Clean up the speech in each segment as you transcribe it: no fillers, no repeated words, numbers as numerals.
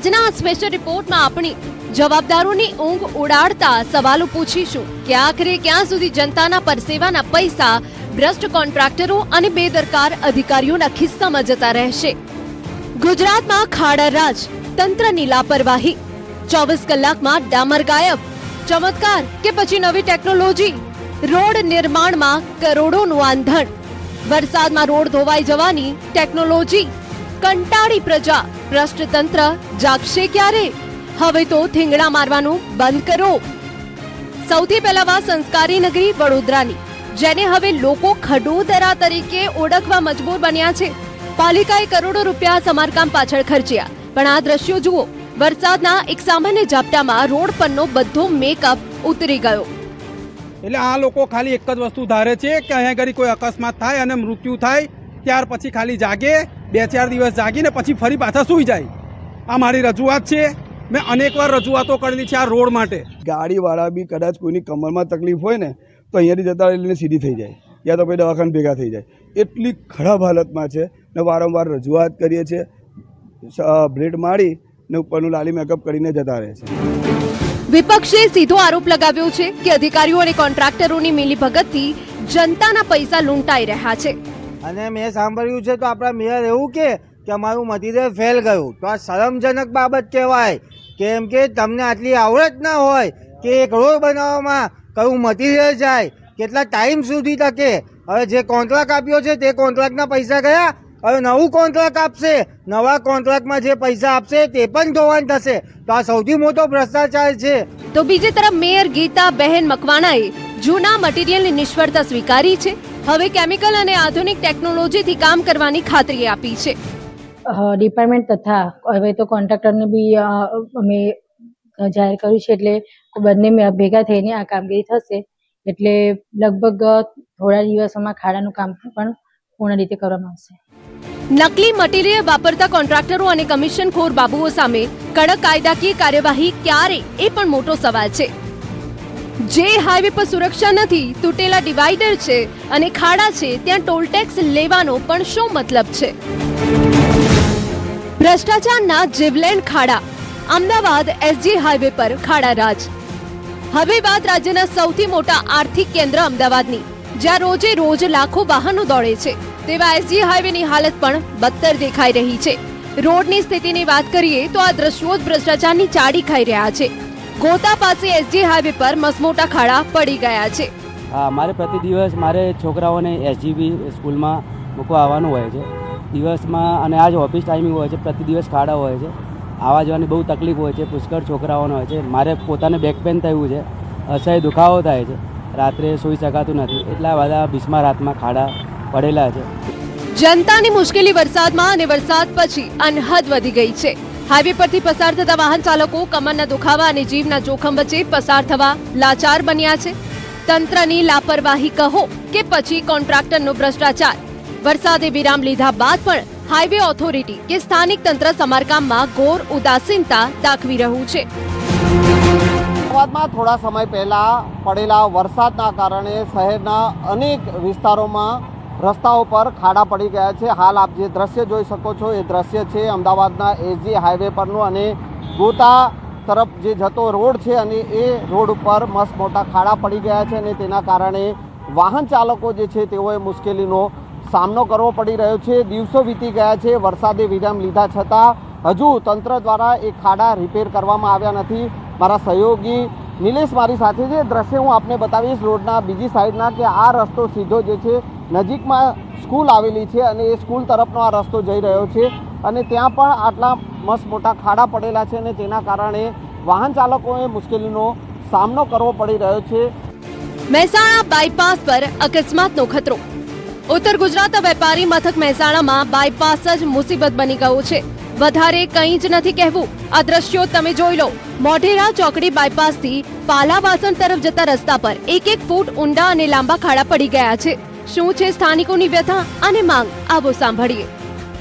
આજના સ્પેશિયલ રિપોર્ટમાં આપણી જવાબદારોની ઊંઘ ઉડાડતા સવાલો પૂછીશું કે આખરે ક્યાં સુધી જનતાના પરસેવાના પૈસા ભ્રષ્ટ કોન્ટ્રાક્ટરો અને બેદરકાર અધિકારીઓના ખિસ્સામાં જતા રહેશે? ગુજરાતમાં ખાડા રાજ, તંત્રની લાપરવાહી, 24 કલાકમાં ડામર ગાયબ, ચમત્કાર કે પછી નવી ટેકનોલોજી? રોડ નિર્માણમાં કરોડોનું આંધણ, વરસાદમાં રોડ ધોવાઈ જવાની ટેકનોલોજી? કંટાળી પ્રજા, ભ્રષ્ટ તંત્ર જાગશે ક્યારે? હવે તો થીંગડા મારવાનું બંધ કરો. સૌથી પહેલા વાત સંસ્કારી નગરી વડોદરાની, જેને હવે લોકો ખડોદરા તરીકે ઓળખવા મજબૂર બન્યા છે. પાલિકાએ કરોડો રૂપિયા સમારકામ પાછળ ખર્ચ્યા, પણ આ દ્રશ્યો જુઓ. વરસાદના એક સામાન્ય ઝાપટામાં રોડ પરનો બધો મેકઅપ ઉતરી ગયો. એટલે આ લોકો ખાલી એક જ વસ્તુ ધારે છે કે અહીંયા આગળ કોઈ અકસ્માત થાય અને મૃત્યુ થાય ત્યાર પછી ખાલી જાગે, 2-4 દિવસ જાગીને પછી ફરી પાછા સૂઈ જાય. આ મારી રજૂઆત છે. મેં અનેકવાર રજૂઆતો કરેલી છે આ રોડ માટે. ગાડીવાળા બી કદાચ કોઈની કમરમાં તકલીફ હોય ને તો અહીંયાથી જતા રહીને સીધી થઈ જાય, યા તો પછી દવાખાને ભેગા થઈ જાય. એટલી ખરાબ હાલતમાં છે ને વારંવાર રજૂઆત કરીએ છીએ. બ્લેડ મારી ને ઉપરનું લાલી મેકઅપ કરીને જતા રહે છે. વિપક્ષે સીધો આરોપ લગાવ્યો છે કે અધિકારીઓ અને કોન્ટ્રાક્ટરોની મિલીભગતથી જનતાના પૈસા લૂંટાઈ રહ્યા છે. અને મેં સાંભળ્યું છે તો આપણા મેયર એવું કે અમારું મટીરિયલ ફેલ ગયું, તો આ શરમજનક બાબત કહેવાય. કેમ કે તમને આટલી આવડત ના હોય કે એક રોડ બનાવવામાં કયું મટીરિયલ જાય, કેટલા ટાઈમ સુધી ટકે. હવે જે કોન્ટ્રાક્ટ આપ્યો છે તે કોન્ટ્રાક્ટના પૈસા ગયા, હવે નવું કોન્ટ્રાક્ટ આપશે, નવા કોન્ટ્રાક્ટમાં જે પૈસા આપશે તે પણ ધોવાણ થશે. તો આ સૌથી મોટો ભ્રષ્ટાચાર છે. તો બીજી તરફ મેયર ગીતા બહેન મકવાણાએ જૂના મટીરિયલની નિષ્ફળતા સ્વીકારી છે. હવે કેમિકલ અને આધુનિક ટેકનોલોજીથી કામ કરવાની ખાતરી આપી છે. ડિપાર્ટમેન્ટ તથા હવે તો કોન્ટ્રાક્ટરને બી અમે જાહેર કર્યું છે, એટલે બંને ભેગા થઈને આ કામગીરી થશે. એટલે લગભગ થોડા દિવસોમાં ખાડાનું કામ પણ પૂર્ણ રીતે કરવામાં આવશે. નકલી મટીરિયલ વાપરતા કોન્ટ્રાક્ટરો અને કમિશનખોર બાબુઓ સામે કડક કાયદાકીય કાર્યવાહી ક્યારે, એ પણ મોટો સવાલ છે. જે હાઈવે પર સુરક્ષા નથી, તૂટેલા ડિવાઈડર છે અને ખાડા છે, ત્યાં ટોલ ટેક્સ લેવાનો પણ શું મતલબ છે? ભ્રષ્ટાચારના જીવલેણ ખાડા, અમદાવાદ એસજી હાઈવે પર ખાડા રાજ. હવે વાત રાજ્યના સૌથી મોટા આર્થિક કેન્દ્ર અમદાવાદની, જ્યાં રોજે રોજ લાખો વાહનો દોડે છે. તેવા એસજી હાઈવેની હાલત પણ બદતર દેખાઈ રહી છે. રોડની સ્થિતિની વાત કરીએ તો આ દ્રશ્યો જ ભ્રષ્ટાચારની ચાડી ખાઈ રહ્યા છે. ગોતા પાસે એસજી હાઈવે પર મસમોટા ખાડા પડી ગયા છે. મારે પ્રતિ દિવસ મારે છોકરાઓને એસજીબી સ્કૂલમાં મૂકવા આવવાનું હોય છે દિવસમાં, અને આજ ઓફિસ ટાઈમિંગ હોય છે. પ્રતિ દિવસ ખાડા હોય છે, આવવા જવાની બહુ તકલીફ હોય છે. પુષ્કળ છોકરાઓને હોય છે. મારે પોતાને બેક પેન થયું છે, અસહ્ય દુખાવો થાય છે, રાત્રે સૂઈ શકાતું નથી. એટલા બધા બિસ્માર હાથમાં ખાડા પડેલા છે. જનતાની મુશ્કેલી વરસાદમાં અને વરસાદ પછી અનહદ વધી ગઈ છે. હાઈવે પરથી પસાર થતા વાહન ચાલકો કમરના દુખાવા અને જીવના જોખમ વચ્ચે પસાર થવા લાચાર બન્યા છે. તંત્રની લાપરવાહી કહો કે પછી કોન્ટ્રાક્ટરનો ભ્રષ્ટાચાર, વરસાદે વિરામ લીધા બાદ પણ હાઈવે ઓથોરિટી કે સ્થાનિક તંત્ર સમારકામમાં ઘોર ઉદાસીનતા દાખવી રહ્યું છે. અમદાવાદમાં થોડા સમય પહેલા પડેલા વરસાદના કારણે શહેરના અનેક વિસ્તારોમાં રસ્તાઓ પર ખાડા પડી ગયા છે. હાલ આપ જે દ્રશ્ય જોઈ શકો છો એ દ્રશ્ય છે અમદાવાદના એસજી હાઈવે પરનું, અને ગોતા તરફ જે જતો રોડ છે અને એ રોડ ઉપર મસ્ત મોટા ખાડા પડી ગયા છે, અને તેના કારણે વાહન ચાલકો જે છે તેઓએ મુશ્કેલીનો સામનો કરવો પડી રહ્યો છે. દિવસો વીતી ગયા છે, વરસાદે વિરામ લીધા છતાં હજુ તંત્ર દ્વારા એ ખાડા રિપેર કરવામાં આવ્યા નથી. મારા સહયોગી નિલેશ મારી સાથે છે. દ્રશ્ય હું આપને બતાવીશ રોડના બીજી સાઈડના, કે આ રસ્તો સીધો જે છે નજીકમાં સ્કૂલ આવેલી છે અને એ સ્કૂલ તરફનો આ રસ્તો જઈ રહ્યો છે, અને ત્યાં પણ આટલા મસ્ત મોટા ખાડા પડેલા છે, અને તેના કારણે વાહન ચાલકોએ મુશ્કેલીનો સામનો કરવો પડી રહ્યો છે. મહેસાણા બાયપાસ પર અકસ્માતનો ખતરો. ઉત્તર ગુજરાતના વેપારી મથક મહેસાણામાં બાયપાસ જ મુસીબત બની ગયો છે. વધારે કંઈ જ નથી કહેવું. આ દ્રશ્યો તમે જોઈ લો. મોઢેરા ચોકડી બાયપાસથી પાલાવાસણ તરફ જતા રસ્તા પર 1 ફૂટ ઊંડા અને લાંબા ખાડા પડી ગયા છે. શું છે સ્થાનિકોની વ્યથા અને માંગ, આવો સાંભળીએ.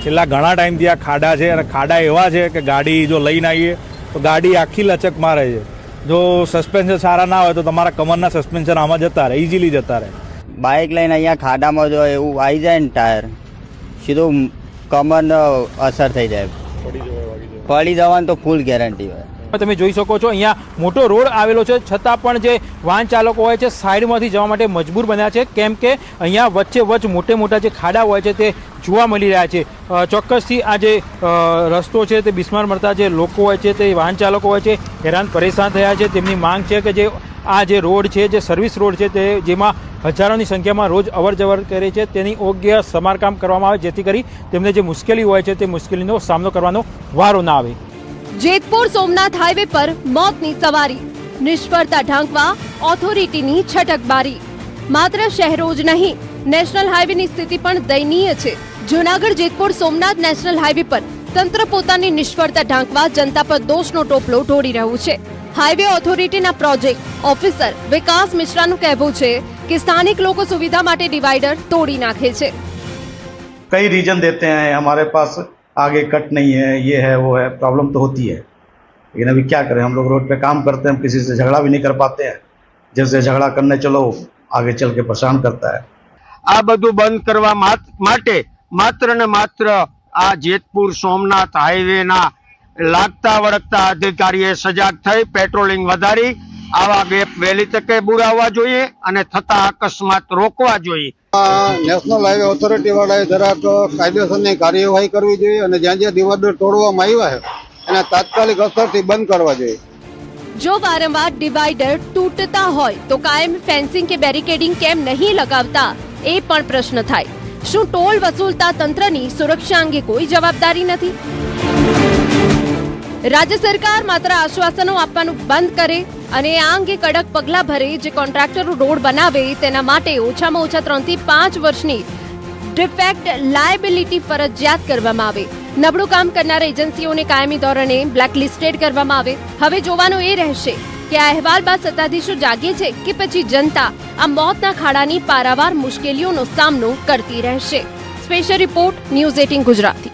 છેલ્લા ઘણા ટાઈમથી આ ખાડા છે, અને ખાડા એવા છે કે ગાડી જો લઈને આવીએ તો ગાડી આખી લચક મારે છે. જો સસ્પેન્શન સારા ના હોય તો તમારા કમરના સસ્પેન્શન આમાં જતા રહે, ઇઝીલી જતા રહે. બાઇક લઈને અહીંયા ખાડામાં જો એવું આવી જાય ને ટાયર, સીધું કમરને અસર થઈ જાય. પડી જવાનું તો ફૂલ ગેરંટી હોય. તમે જોઈ શકો છો અહીંયા મોટો રોડ આવેલો છે, છતાં પણ જે વાહન ચાલકો હોય છે સાઈડમાંથી જવા માટે મજબૂર બન્યા છે, કેમ કે અહીંયા વચ્ચે વચ્ચ મોટા જે ખાડા હોય છે તે જોવા મળી રહ્યા છે. ચોક્કસથી આ જે રસ્તો છે તે બિસ્માર મળતા જે લોકો હોય છે તે વાહન ચાલકો હોય છે હેરાન પરેશાન થયા છે. તેમની માંગ છે કે જે આ જે રોડ છે, જે સર્વિસ રોડ છે, તે જેમાં હજારોની સંખ્યામાં રોજ અવર જવર કરે છે, તેની યોગ્ય સમારકામ કરવામાં આવે, જેથી કરી તેમને જે મુશ્કેલી હોય છે તે મુશ્કેલીનો સામનો કરવાનો વારો ના આવે. જેતપુર સોમનાથ હાઈવે પર મોતની સવારી, નિષ્ફળતા ઢાંકવા ઓથોરિટીની છટકબારી. માત્ર શહેરો જ નહીં, નેશનલ હાઈવેની સ્થિતિ પણ દયનીય છે. જૂનાગઢ જેતપુર સોમનાથ નેશનલ હાઈવે પર તંત્ર પોતાની નિષ્ફળતા ઢાંકવા જનતા પર દોષનો ટોપલો ઢોળી રહ્યું છે. હાઈવે ઓથોરિટીના પ્રોજેક્ટ ઓફિસર વિકાસ મિશ્રાનું કહેવું છે કે સ્થાનિક લોકો સુવિધા માટે ડિવાઈડર તોડી નાખે છે. कई रीजन देते हैं, हमारे पास आगे कट नहीं है, ये है वो है, प्रॉब्लम तो होती है, लेकिन अभी क्या करें, हम लोग रोड पे काम करते हैं, हम किसी से झगड़ा भी नहीं कर पाते हैं. जैसे झगड़ा करने चलो आगे चल के परेशान करता है. આ બધું બંધ કરવા માટે માત્ર ને માત્ર આ જેતપુર સોમનાથ હાઈવેના લાગતા વળગતા અધિકારીએ સજાગ થઈ પેટ્રોલિંગ વધારી આવા ગેપ વહેલી તકે બુરાવવા જોઈએ અને થતા અકસ્માત રોકવા જોઈએ. નેશનલ હાઈવે ઓથોરિટી વાળાએ જરાક કાયદેસરની કાર્યવાહી કરવી જોઈએ અને જ્યાં જ્યાં ડિવાઈડર તોડવામાં આવ્યા છે એને તાત્કાલિક અસરથી બંધ કરવા જોઈએ. જો વારંવાર ડિવાઈડર તૂટતા હોય તો કાયમ ફેન્સિંગ કે બેરિકેડિંગ કેમ નહીં લગાવતા, એ પણ પ્રશ્ન થાય. શું ટોલ વસૂલતા તંત્રની સુરક્ષા અંગે કોઈ જવાબદારી નથી? રાજ્ય સરકાર માત્ર આશ્વાસનો આપવાનું બંધ કરે અને આ અંગે કડક પગલાં ભરે. જે કોન્ટ્રાક્ટરો રોડ બનાવે તેના માટે ઓછામાં ઓછા 3 થી 5 વર્ષની ડિફેક્ટ લાયબિલિટી ફરજિયાત કરવામાં આવે. નબળું કામ કરનાર એજન્સીઓને કાયમી ધોરણે બ્લેકલિસ્ટેડ કરવામાં આવે. હવે જોવાનું એ રહેશે કે આ અહેવાલ બાદ સત્તાધીશો જાગે છે કે પછી જનતા આ મોતના ખાડાની પારાવાર મુશ્કેલીઓનો સામનો કરતી રહેશે. Special report news 18 Gujarati.